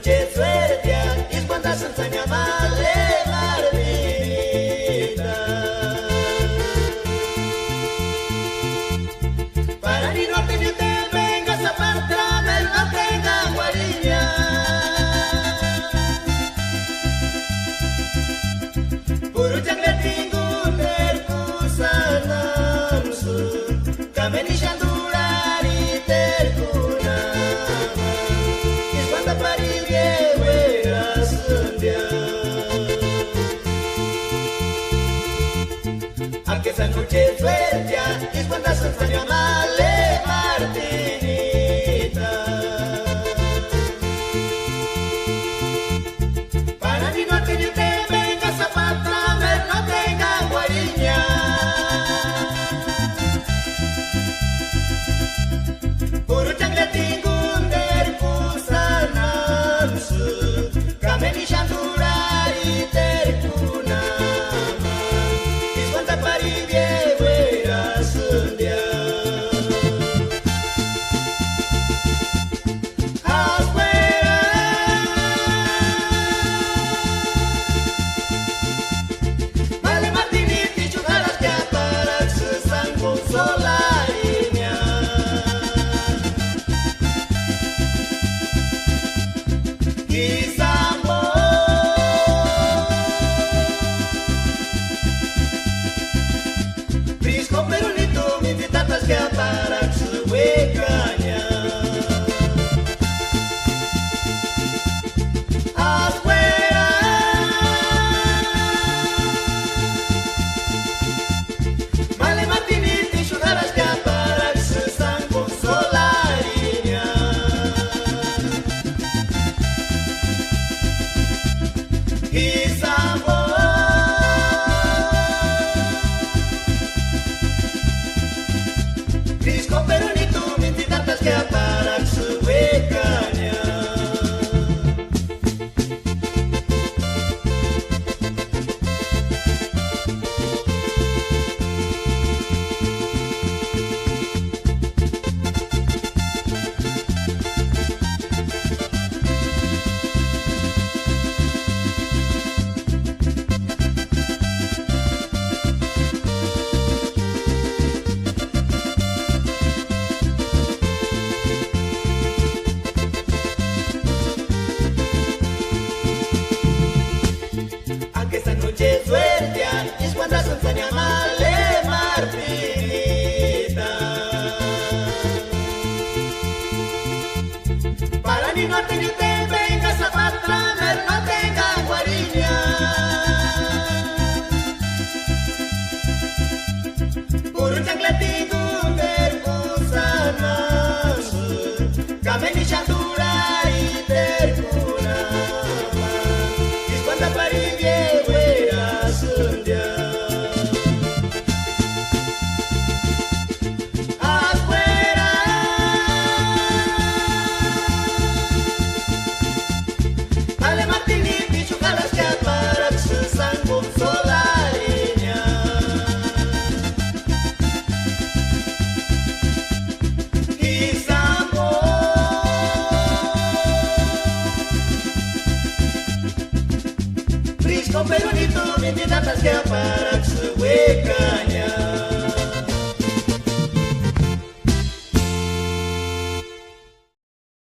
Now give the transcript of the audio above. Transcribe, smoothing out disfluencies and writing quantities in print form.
noche suertea y cuando se enseña male Martinita. Para ni norte ni te vengas a partrame, no tenga guariña. Puru jangle tinggu terkusanam sun, kameni shandurari terkuna. Iswanta parivye wera sundia. Anche esa noche suertea y cuando se enseña male Martinita. Para ni norte ni te vengas a patrame, no tenga guariña. Puru jangle tinggun terkusanam sun, kameni shandurari terkunama. Iswanta parivye wera sundia. Male Martiniti jugaras que para se san consolariña. Kisamo Prisco perunito mi invitatas que para se huecaña. Afuera Male Martiniti jugaras que para se san consolariña. Kisamo Prisco perunito mi invitatas que para se huecaña. Aunque esa noche suertea es cuando se enseña male Martinita. Para ni norte ni te vengas a patrame, no tenga guariña. Puru jangle tinggun terkusanam sun, kameni shandurari terkunama. Iswanta parivye wera sundia. Afuera Male Martiniti jugaras que para se san consolariña. Kisamo Prisco perunito mi invitatas que para se huecaña.